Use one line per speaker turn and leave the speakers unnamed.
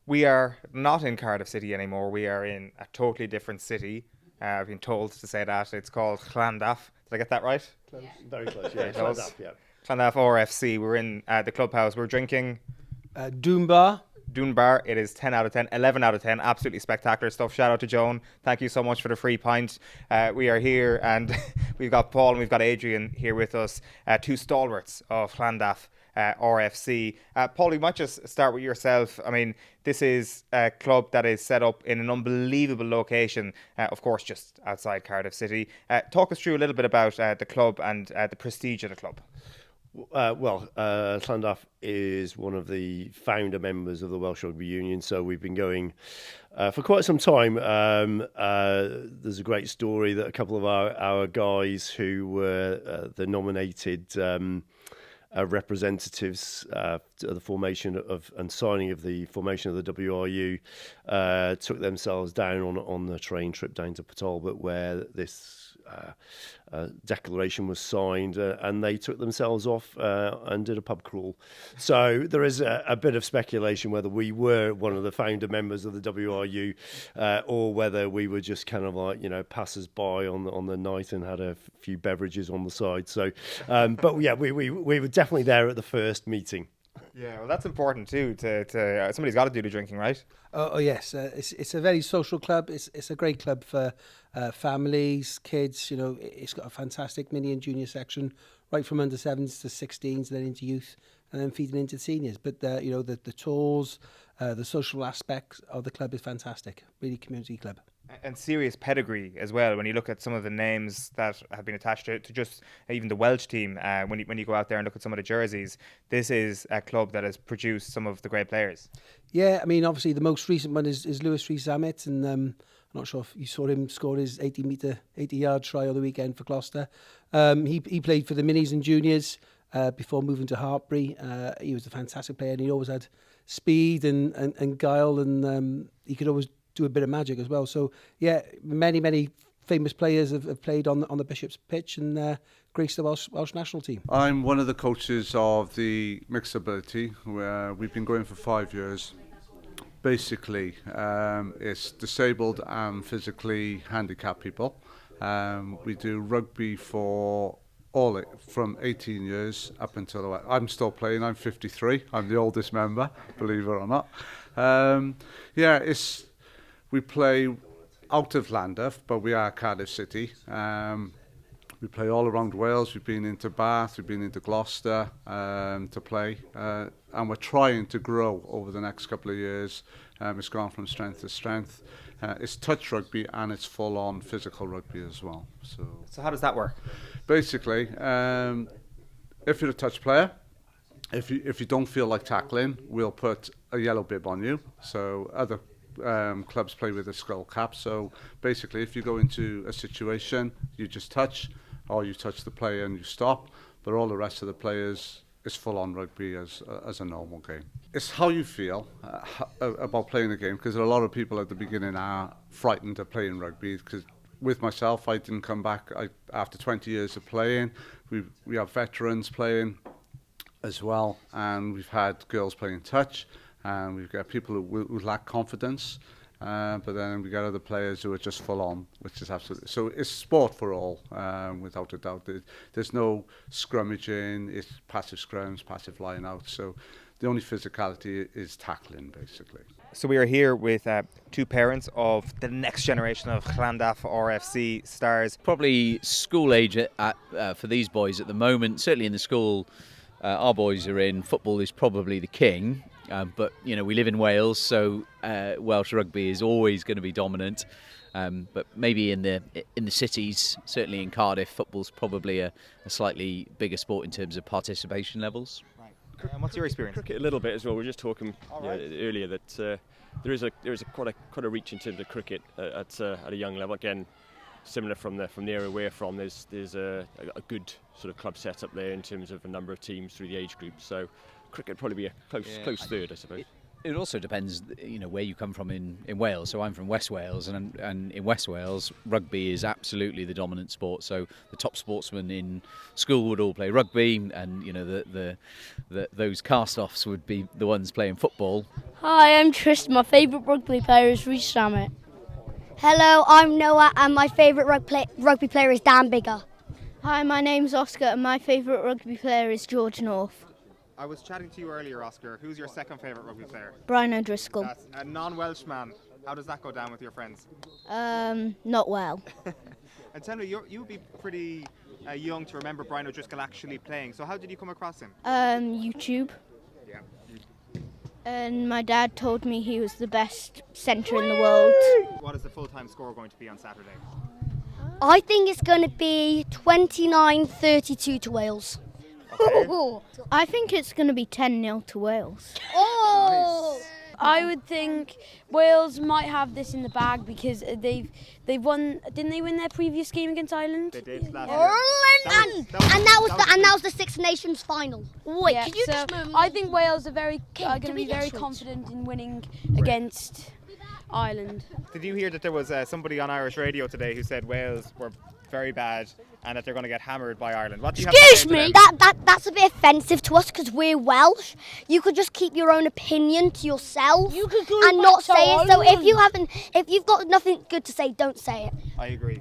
We are not in Cardiff City anymore. We are in a totally different city. I've been told to say that. It's called Llandaff. Did I get that right?
Close. Very close, yeah.
Llandaff, yeah. Llandaff RFC. We're in the clubhouse. We're drinking
Dunbar.
Dunbar. It is 10 out of 10, 11 out of 10. Absolutely spectacular stuff. Shout out to Joan. Thank you so much for the free pint. We are here and we've got Paul and we've got Adrian here with us, two stalwarts of Llandaff RFC. Paul, we might just start with yourself. I mean, this is a club that is set up in an unbelievable location, of course, just outside Cardiff City. Talk us through a little bit about the club and the prestige of the club.
Llandaff is one of the founder members of the Welsh Rugby Union, so we've been going for quite some time. There's a great story that a couple of our guys who were the nominated representatives to the formation of and signing of the formation of the WRU took themselves down on the train trip down to Talbot, where this declaration was signed, and they took themselves off and did a pub crawl. So there is a bit of speculation whether we were one of the founder members of the WRU or whether we were just kind of like, passers-by on the night and had a few beverages on the side. So, but yeah, we were definitely there at the first meeting.
Yeah, well, that's important too. To somebody's got to do the drinking, right?
Oh yes, it's a very social club. It's a great club for families, kids. It's got a fantastic mini and junior section, right from under 7s to 16s, then into youth, and then feeding into seniors. But the tours, the social aspect of the club is fantastic. Really community club.
And serious pedigree as well. When you look at some of the names that have been attached to just even the Welsh team, when you go out there and look at some of the jerseys, this is a club that has produced some of the great players.
Yeah, I mean, obviously the most recent one is Rees-Zammit, and I'm not sure if you saw him score his 80-yard try on the weekend for Gloucester. He played for the minis and juniors before moving to Hartbury. He was a fantastic player, and he always had speed and guile, and he could always do a bit of magic as well. So yeah, many famous players have played on the Bishop's pitch and graced the Welsh national team.
I'm one of the coaches of the mixability, where we've been going for 5 years. Basically, it's disabled and physically handicapped people. We do rugby for from 18 years up until I'm still playing. I'm 53. I'm the oldest member, believe it or not. We play out of Llandaff, but we are Cardiff City. We play all around Wales. We've been into Bath, we've been into Gloucester to play. And we're trying to grow over the next couple of years. It's gone from strength to strength. It's touch rugby and it's full-on physical rugby as well.
So how does that work?
Basically, if you're a touch player, if you don't feel like tackling, we'll put a yellow bib on you. So other clubs play with a skull cap. So basically, if you go into a situation, you just touch, or you touch the player and you stop. But all the rest of the players, it's full-on rugby as a normal game. It's how you feel about playing the game, because a lot of people at the beginning are frightened of playing rugby. Because with myself, I didn't come back after 20 years of playing. We have veterans playing as well, and we've had girls playing touch. And we've got people who lack confidence, but then we got other players who are just full on, which is absolutely... So it's sport for all, without a doubt. There's no scrummaging, it's passive scrums, passive line out. So the only physicality is tackling, basically.
So we are here with two parents of the next generation of Llandaff RFC stars.
Probably school age for these boys at the moment. Certainly in the school our boys are in, football is probably the king. But we live in Wales, so Welsh rugby is always going to be dominant. But maybe in the cities, certainly in Cardiff, football's probably a slightly bigger sport in terms of participation levels.
Right. And what's your experience?
Cricket a little bit as well. We were just talking earlier that there is quite a reach in terms of cricket at a young level. Again, similar from the area we're from. There's a good sort of club setup there in terms of a number of teams through the age group. So cricket would probably be a close third, I suppose.
It also depends, where you come from in Wales. So I'm from West Wales, and in West Wales, rugby is absolutely the dominant sport. So the top sportsmen in school would all play rugby, and those cast-offs would be the ones playing football.
Hi, I'm Tristan. My favourite rugby player is Rees-Zammit.
Hello, I'm Noah, and my favourite rugby player is Dan Bigger.
Hi, my name's Oscar, and my favourite rugby player is George North.
I was chatting to you earlier, Oscar. Who's your second favourite rugby player?
Brian O'Driscoll.
That's a non-Welsh man. How does that go down with your friends?
Not well.
And tell me, you would be pretty young to remember Brian O'Driscoll actually playing. So how did you come across him?
YouTube.
Yeah.
And my dad told me he was the best centre in the world.
What is the full-time score going to be on Saturday?
I think it's going to be 29-32 to Wales.
Okay.
I think it's going to be 10-0 to Wales.
Oh!
I would think Wales might have this in the bag because they've won. Didn't they win their previous game against Ireland?
They did last year.
Ireland! And that was the Six Nations final. Wait,
Yeah,
could you
so
just...
I think Wales are going
did
to
we
be
get
very
switched?
confident in winning against Ireland.
Did you hear that there was somebody on Irish radio today who said Wales were very bad and that they're going to get hammered by Ireland? What do you have to say to them?
That's a bit offensive to us because we're Welsh. You could just keep your own opinion to yourself and not say it. So if you've got nothing good to say, don't say it.
I agree.